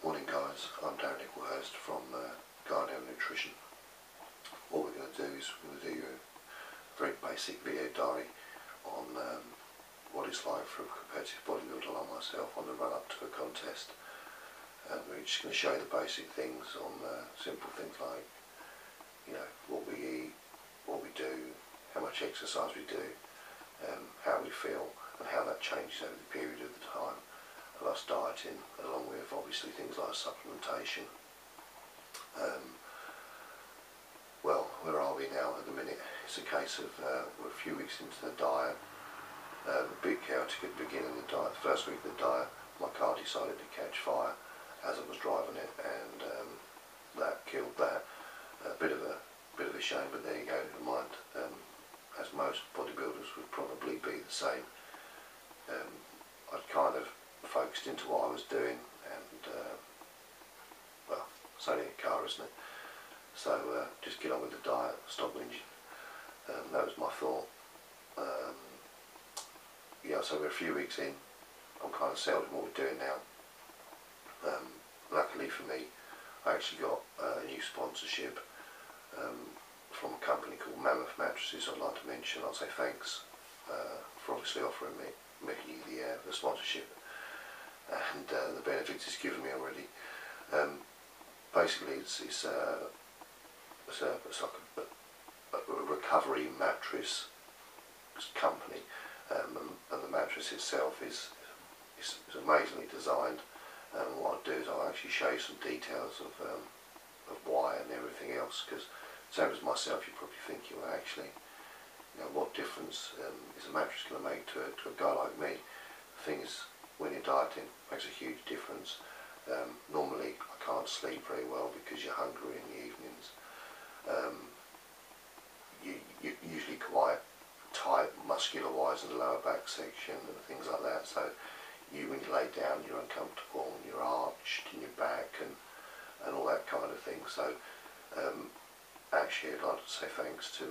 Morning guys, I'm Darren Nicholhurst from Darren Nutrition. What we're going to do is we're going to do a very basic video diary on what it's like for a competitive bodybuilder like myself on the run up to a contest. We're just going to show you the basic things on simple things like, you know, what we eat, what we do, how much exercise we do, how we feel, and how that changes over the period of the time of us dieting, along with obviously things like supplementation. Well, where are we now at the minute? It's a case of we're a few weeks into the diet. A bit chaotic at the beginning of the diet. The first week of the diet, my car decided to catch fire as I was driving it, and that killed that. A bit of a shame, but there you go. Never mind. As most bodybuilders would probably be the same. I'd kind of focused into what I was doing, and well, it's only a car, isn't it? So just get on with the diet, stop whinging. That was my thought. Yeah, so we're a few weeks in. I'm kind of settled in what we're doing now. Luckily for me, I actually got a new sponsorship from a company called Mammoth Mattresses. I'd like to mention. I'll say thanks for obviously offering me the sponsorship and the benefits it's given me already. Basically, it's like a recovery mattress company, and the mattress itself is amazingly designed. And what I'll do is I'll actually show you some details of why and everything else, because same as myself, you're probably thinking, well, actually, you know, what difference is a mattress going to make to a guy like me? The thing is, when you're dieting, it makes a huge difference. Normally, I can't sleep very well because you're hungry in the evenings. You're usually quite tight muscular-wise in the lower back section and things like that. So when you lay down, you're uncomfortable and you're arched in your back and all that kind of thing. So actually, I'd like to say thanks to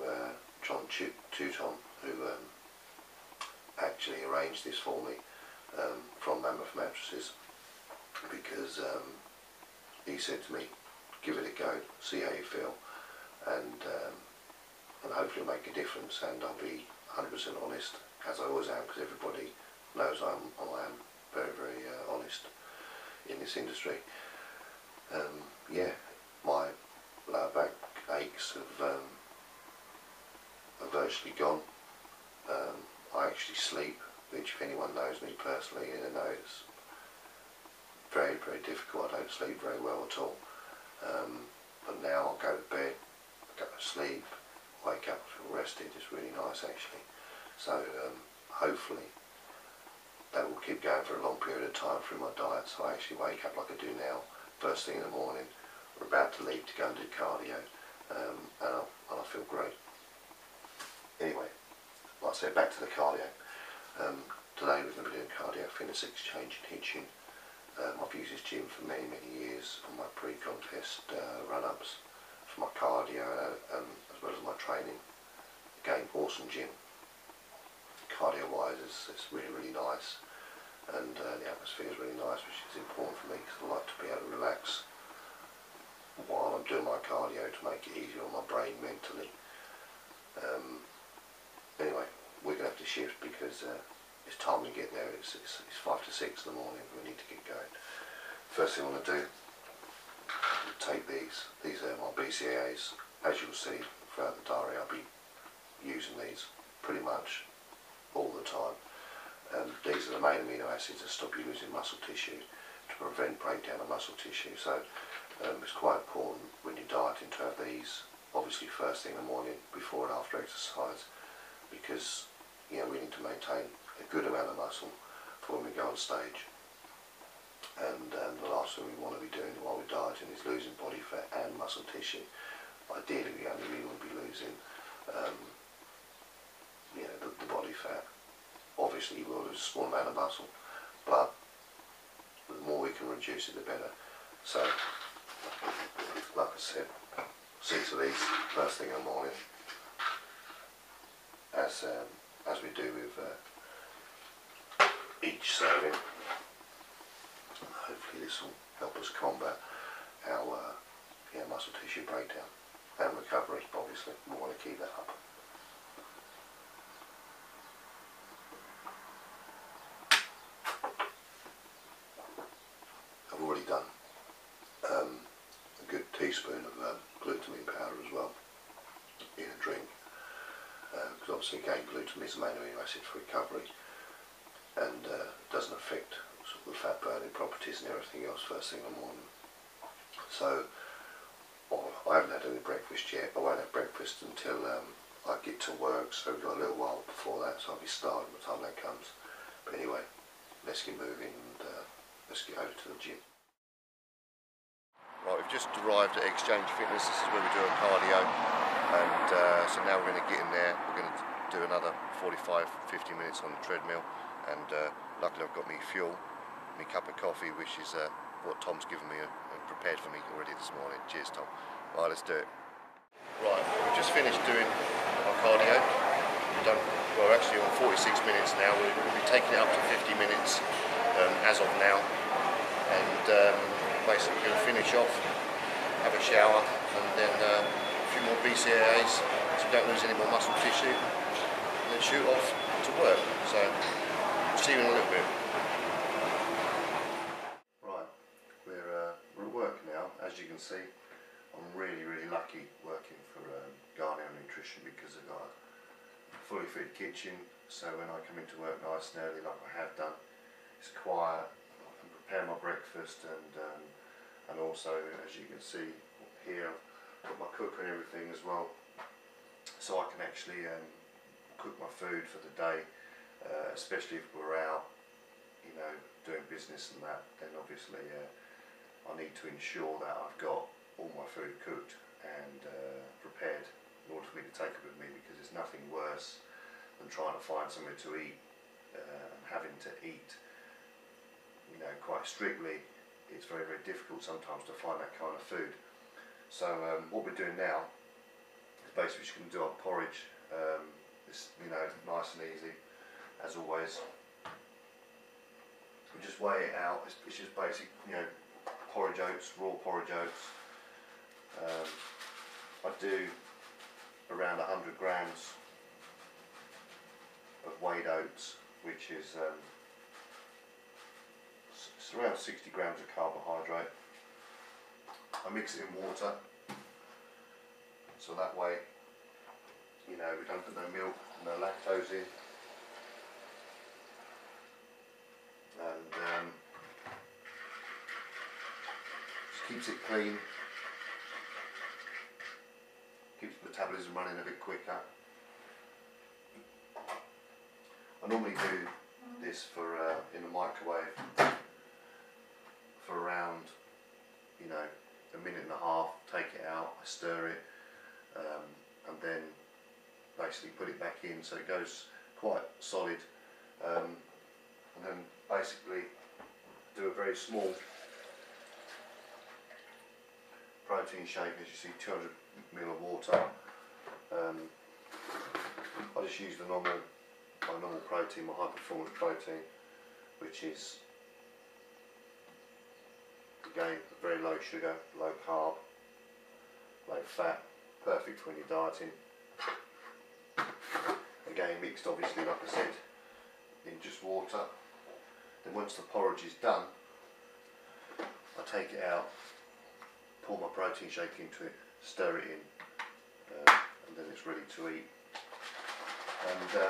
John Tuton, who actually arranged this for me from Mammoth Mattresses, because he said to me, give it a go, see how you feel, and hopefully make a difference. And I'll be 100% honest, as I always am, because everybody knows I am very, very honest in this industry. Yeah, my lower back aches have virtually gone. I actually sleep, which if anyone knows me personally, they know it's very, very difficult. I don't sleep very well at all. But now I'll go to bed, go to sleep, wake up, feel rested. It's really nice actually. So hopefully that will keep going for a long period of time through my diet. So I actually wake up like I do now, first thing in the morning. We're about to leave to go and do cardio, and I feel great. Anyway, like I said, back to the cardio. Today we're going to be doing cardio, fitness exchange and hitching. I've used this gym for many, many years for my pre-contest run-ups, for my cardio, as well as my training. Again, awesome gym. Cardio-wise, it's really, really nice, and the atmosphere is really nice, which is important for me because I like to be able to relax while I'm doing my cardio to make it easier on my brain mentally. Anyway, we're going to have to shift because it's time to get there. It's 5 to 6 in the morning. We need to get going. First thing I want to do, take these. These are my BCAAs. As you'll see throughout the diary, I'll be using these pretty much all the time. These are the main amino acids that stop you losing muscle tissue, to prevent breakdown of muscle tissue. So it's quite important when you're dieting to have these, obviously first thing in the morning, before and after exercise, because you know we need to maintain a good amount of muscle for when we go on stage. And the last thing we want to be doing while we're dieting is losing body fat and muscle tissue. Ideally, we only really want to be losing you know, the body fat. Obviously, we'll lose a small amount of muscle, but the more we can reduce it, the better. So, like I said, 6 of these first thing in the morning, as we do with each serving. Hopefully this will help us combat our muscle tissue breakdown and recovery. Obviously, we want to keep that up. I've already done a good teaspoon of glutamine powder as well in a drink, because obviously again glutamine is a main amino acid for recovery, and doesn't affect sort of the fat burning properties and everything else first thing in the morning. So I haven't had any breakfast yet. I won't have breakfast until I get to work, so we've got a little while before that, so I'll be starving by the time that comes. But anyway, let's get moving and let's get over to the gym. Right, we've just arrived at Exchange Fitness. This is where we do our cardio, and so now we're going to get in there. We're going to do another 45-50 minutes on the treadmill, and luckily I've got me fuel, my cup of coffee, which is what Tom's given me and prepared for me already this morning. Cheers, Tom. Right, let's do it. Right, we've just finished doing our cardio. We're actually on 46 minutes now. We'll be taking it up to 50 minutes as of now, and basically going to finish off, have a shower, and then a few more BCAAs so we don't lose any more muscle tissue, and then shoot off to work. So see you in a little bit. Right, we're at work now. As you can see, I'm really lucky working for Darren Nutrition, because I've got a fully fitted kitchen, so when I come into work nice and early like I have done, it's quiet, I can prepare my breakfast, and also, as you can see here, I've got my cooker and everything as well, so I can actually cook my food for the day, especially if we're out, you know, doing business and that. Then obviously I need to ensure that I've got all my food cooked and prepared in order for me to take it with me, because there's nothing worse than trying to find somewhere to eat and having to eat, you know, quite strictly. It's very difficult sometimes to find that kind of food. So what we're doing now is basically just going to do our porridge. It's, you know, nice and easy as always. We just weigh it out. It's just basic, you know, porridge oats, raw porridge oats. I do around 100 grams of weighed oats, which is it's around 60 grams of carbohydrate. I mix it in water, so that way, you know, we don't put no milk, no lactose in, and just keeps it clean, keeps the metabolism running a bit quicker. I normally do this for in the microwave for around, you know, a minute and a half. Take it out, I stir it, and then basically put it back in so it goes quite solid, and then basically do a very small protein shake. As you see, 200 ml of water. I just use my normal protein, my high performance protein, which is again very low sugar, low carb, low fat, perfect when you're dieting. Again mixed obviously, like I said, in just water. Then once the porridge is done, I take it out, pour my protein shake into it, stir it in, and then it's ready to eat. And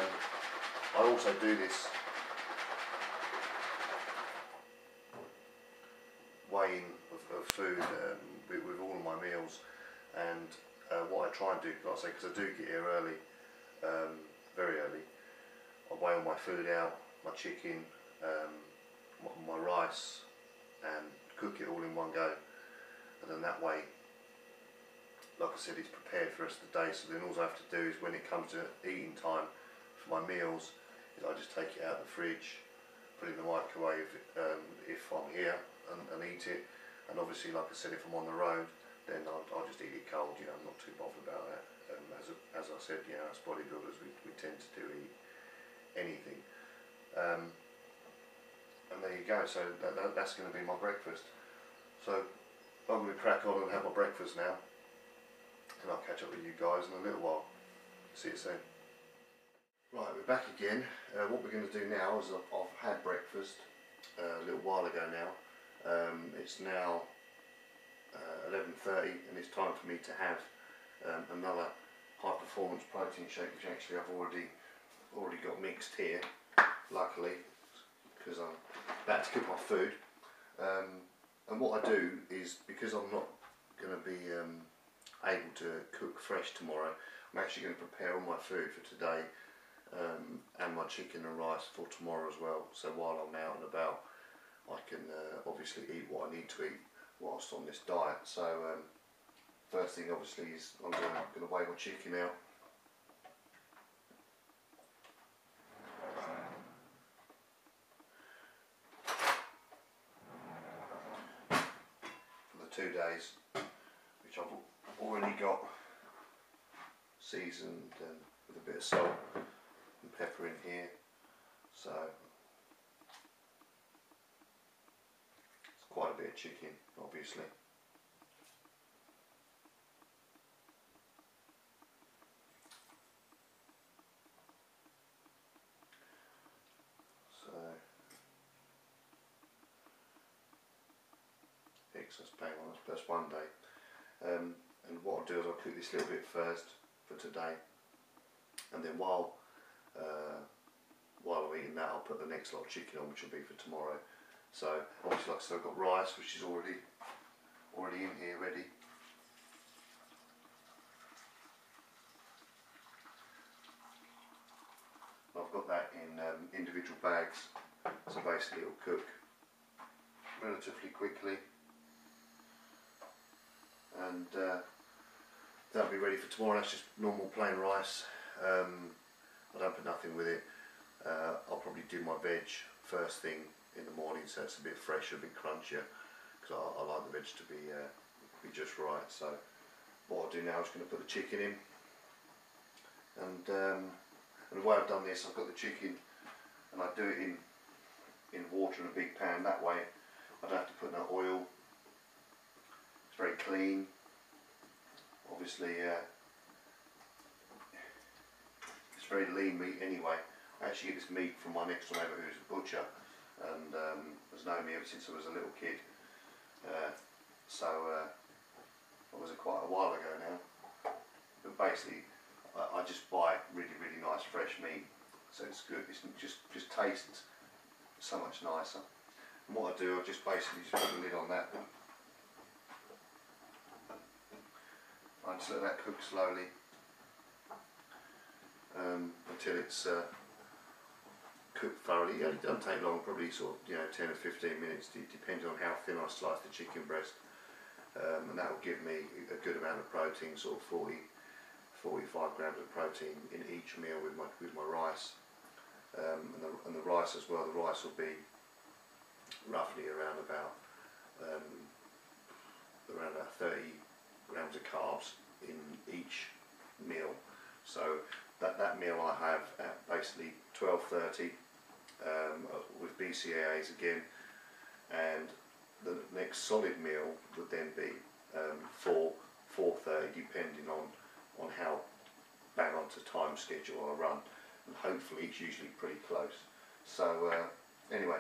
I also do this weighing of food with all of my meals, and what I try and do, like I say, because I do get here early, very early, I weigh all my food out, my chicken, my rice, and cook it all in one go, and then that way, like I said, it's prepared for the rest of the day. So then all I have to do is, when it comes to eating time for my meals, is I just take it out of the fridge, put it in the microwave if I'm here, and eat it. And obviously, like I said, if I'm on the road, then I'll just eat it cold. You know, I'm not too bothered about that. As I said, you know, as bodybuilders, we tend to eat anything. And there you go. So that's going to be my breakfast. So I'm going to crack on and have my breakfast now, and I'll catch up with you guys in a little while. See you soon. Right, we're back again. What we're going to do now is I've had breakfast a little while ago now. It's now 11:30 and it's time for me to have another high performance protein shake, which actually I've already got mixed here, luckily, because I'm about to cook my food. And what I do is, because I'm not going to be able to cook fresh tomorrow, I'm actually going to prepare all my food for today and my chicken and rice for tomorrow as well. So while I'm out and about, I can obviously eat what I need to eat whilst on this diet. So first thing obviously is I'm going to weigh my chicken out. For the 2 days, which I've already got seasoned and with a bit of salt and pepper in here. So it's quite a bit of chicken, obviously. So excess bang on, that's 1 day. And what I'll do is I'll cook this little bit first for today, and then while I'm eating that, I'll put the next lot of chicken on, which will be for tomorrow. So obviously, like I said, I've got rice, which is already in here ready. I've got that in individual bags, so basically it'll cook relatively quickly, and that'll be ready for tomorrow. That's just normal plain rice. I don't put nothing with it. I'll probably do my veg first thing in the morning, so it's a bit fresher, a bit crunchier, because I like the veg to be just right. So what I'll do now is going to put the chicken in, and the way I've done this, I've got the chicken and I do it in water in a big pan. That way I don't have to put no oil. It's very clean. Obviously it's very lean meat anyway. I actually get this meat from my next door neighbour, who's a butcher, and has known me ever since I was a little kid. That was quite a while ago now. But basically, I just buy really nice fresh meat, so it's good. It just tastes so much nicer. And what I do, I just basically just put the lid on that. I just let that cook slowly until it's cooked thoroughly. It doesn't take long, probably sort of 10 or 15 minutes, depending on how thin I slice the chicken breast, and that will give me a good amount of protein, sort of 45 grams of protein in each meal with my rice, and the rice as well. The rice will be roughly around about 30 grams of carbs in each meal. So that meal I have at basically 12:30 with BCAAs again, and the next solid meal would then be 4:30, depending on how bang onto time schedule I run, and hopefully it's usually pretty close. So anyway,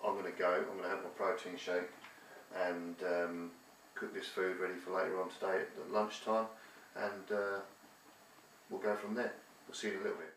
I'm going to go. I'm going to have my protein shake and cook this food ready for later on today at lunchtime, and we'll go from there. We'll see you in a little bit.